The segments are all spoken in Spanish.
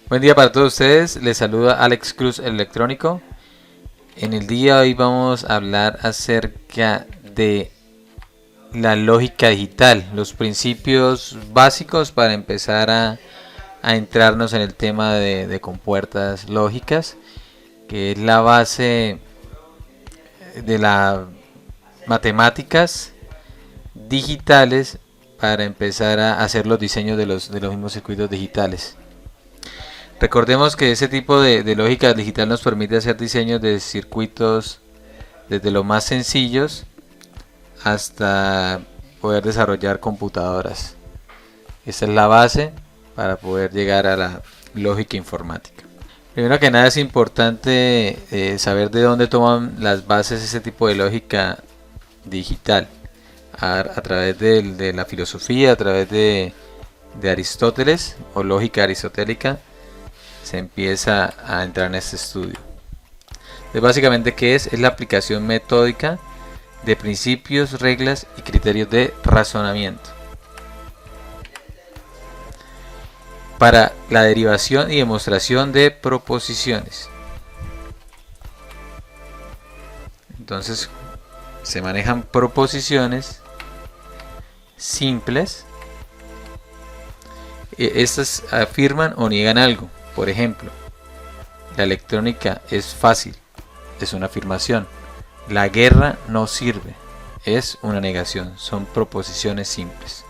Buen día para todos ustedes, les saluda Alex Cruz Electrónico. En el día de hoy vamos a hablar acerca de la lógica digital, los principios básicos para empezar a entrarnos en el tema de compuertas lógicas, que es la base de las matemáticas digitales para empezar a hacer los diseños de los mismos circuitos digitales. Recordemos que ese tipo de lógica digital nos permite hacer diseños de circuitos desde los más sencillos hasta poder desarrollar computadoras. Esa es la base para poder llegar a la lógica informática. Primero que nada es importante saber de dónde toman las bases ese tipo de lógica digital. A través de la filosofía, a través de Aristóteles o lógica aristotélica, se empieza a entrar en este estudio. Entonces, básicamente, ¿qué es? Es la aplicación metódica de principios, reglas y criterios de razonamiento para la derivación y demostración de proposiciones. Entonces, se manejan proposiciones simples. Estas afirman o niegan algo. Por ejemplo, la electrónica es fácil, es una afirmación. La guerra no sirve, es una negación. Son proposiciones simples.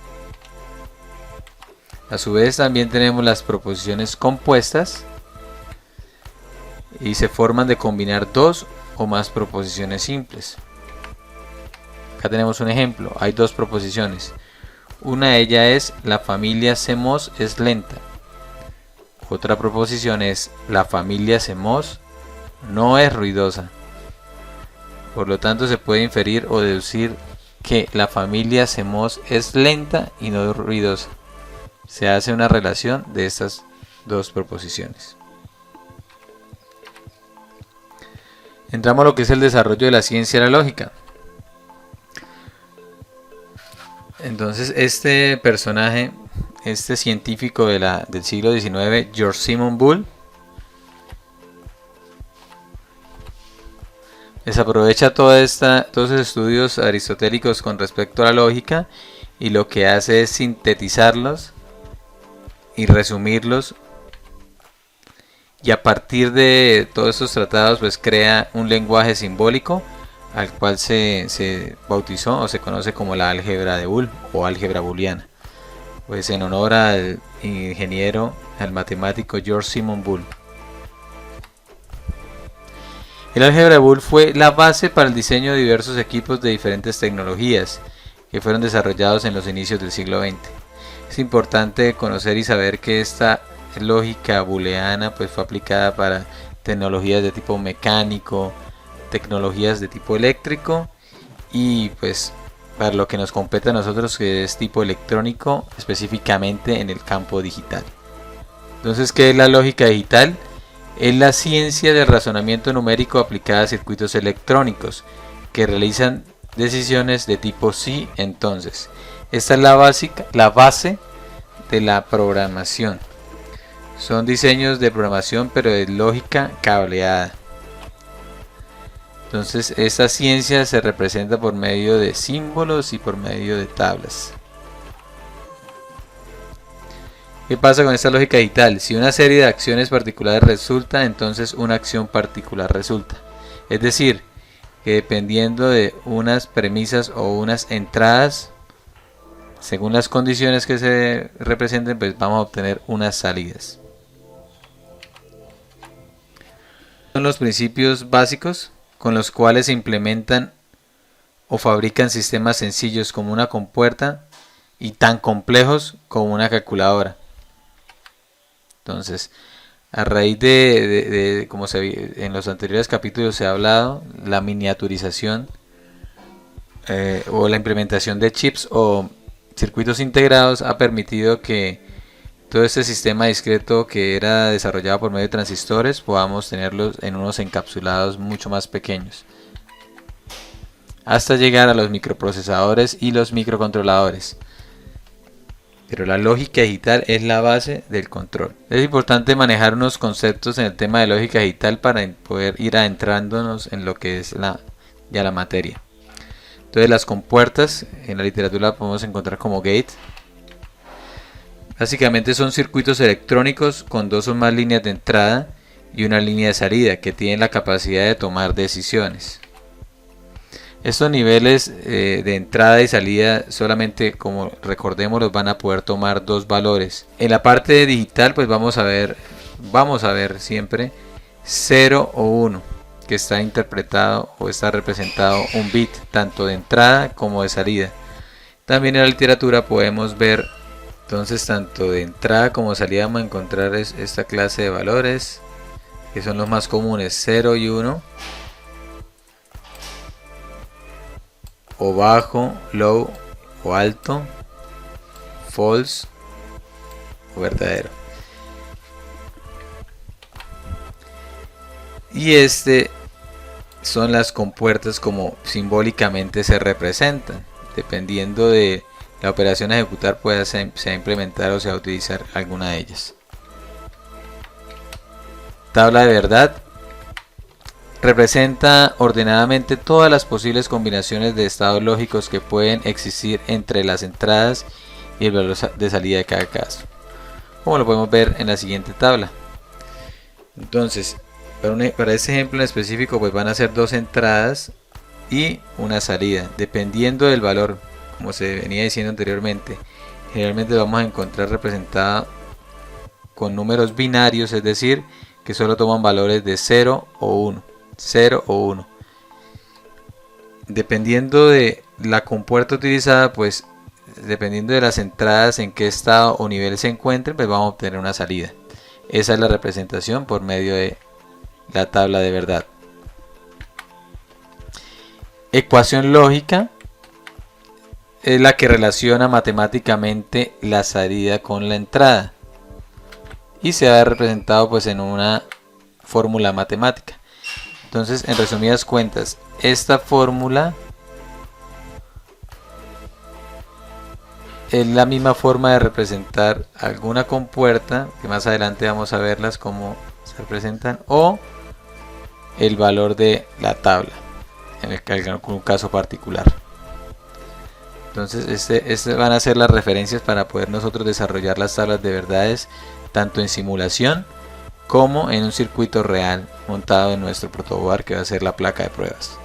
A su vez también tenemos las proposiciones compuestas y se forman de combinar dos o más proposiciones simples. Acá tenemos un ejemplo, hay dos proposiciones. Una de ellas es: la familia CMOS es lenta. Otra proposición es: la familia CMOS no es ruidosa. Por lo tanto, se puede inferir o deducir que la familia CMOS es lenta y no ruidosa. Se hace una relación de estas dos proposiciones. Entramos a lo que es el desarrollo de la ciencia de la lógica. Entonces, este personaje, este científico del siglo XIX, George Simon Bull, desaprovecha todos esos estudios aristotélicos con respecto a la lógica y lo que hace es sintetizarlos y resumirlos, y a partir de todos estos tratados pues crea un lenguaje simbólico al cual se bautizó o se conoce como la álgebra de Boole o álgebra booleana, pues en honor al ingeniero, al matemático George Simon Bull. El álgebra de Boole fue la base para el diseño de diversos equipos de diferentes tecnologías que fueron desarrollados en los inicios del siglo XX. Es importante conocer y saber que esta lógica booleana pues fue aplicada para tecnologías de tipo mecánico, tecnologías de tipo eléctrico y pues para lo que nos compete a nosotros, que es tipo electrónico, específicamente en el campo digital. Entonces, ¿qué es la lógica digital? Es la ciencia del razonamiento numérico aplicada a circuitos electrónicos que realizan decisiones de tipo sí, entonces. Esta es la base de la programación. Son diseños de programación, pero de lógica cableada. Entonces, esta ciencia se representa por medio de símbolos y por medio de tablas. ¿Qué pasa con esta lógica digital? Si una serie de acciones particulares resulta, entonces una acción particular resulta. Es decir, que dependiendo de unas premisas o unas entradas, según las condiciones que se representen, pues vamos a obtener unas salidas. Son los principios básicos con los cuales se implementan o fabrican sistemas sencillos como una compuerta y tan complejos como una calculadora. Entonces, a raíz de como en los anteriores capítulos se ha hablado, la miniaturización o la implementación de chips o circuitos integrados ha permitido que todo este sistema discreto que era desarrollado por medio de transistores podamos tenerlos en unos encapsulados mucho más pequeños, hasta llegar a los microprocesadores y los microcontroladores. pero la lógica digital es la base del control. Es importante manejar unos conceptos en el tema de lógica digital para poder ir adentrándonos en lo que es ya la materia. Entonces las compuertas en la literatura la podemos encontrar como gate. Básicamente son circuitos electrónicos con dos o más líneas de entrada y una línea de salida que tienen la capacidad de tomar decisiones. Estos niveles de entrada y salida solamente, como recordemos, los van a poder tomar dos valores. En la parte digital pues vamos a ver siempre 0 o 1, que está interpretado o está representado un bit tanto de entrada como de salida. También en la literatura podemos ver entonces tanto de entrada como de salida vamos a encontrar esta clase de valores que son los más comunes, 0 y 1, o bajo, low o alto, false o verdadero. Y son las compuertas como simbólicamente se representan. Dependiendo de la operación a ejecutar, se va a implementar o se va a utilizar alguna de ellas. Tabla de verdad. Representa ordenadamente todas las posibles combinaciones de estados lógicos que pueden existir entre las entradas y el valor de salida de cada caso, como lo podemos ver en la siguiente tabla. Entonces, para este ejemplo en específico, pues van a ser dos entradas y una salida, dependiendo del valor. Como se venía diciendo anteriormente, generalmente vamos a encontrar representada con números binarios, es decir, que solo toman valores de 0 o 1. 0 o 1. Dependiendo de la compuerta utilizada, pues dependiendo de las entradas en qué estado o nivel se encuentren, pues vamos a obtener una salida. Esa es la representación por medio de la tabla de verdad. Ecuación lógica es la que relaciona matemáticamente la salida con la entrada y se ha representado pues en una fórmula matemática. Entonces, en resumidas cuentas, esta fórmula es la misma forma de representar alguna compuerta, que más adelante vamos a verlas cómo se representan, o el valor de la tabla, en un caso particular. Entonces, este van a ser las referencias para poder nosotros desarrollar las tablas de verdades, tanto en simulación como en un circuito real montado en nuestro protoboard, que va a ser la placa de pruebas.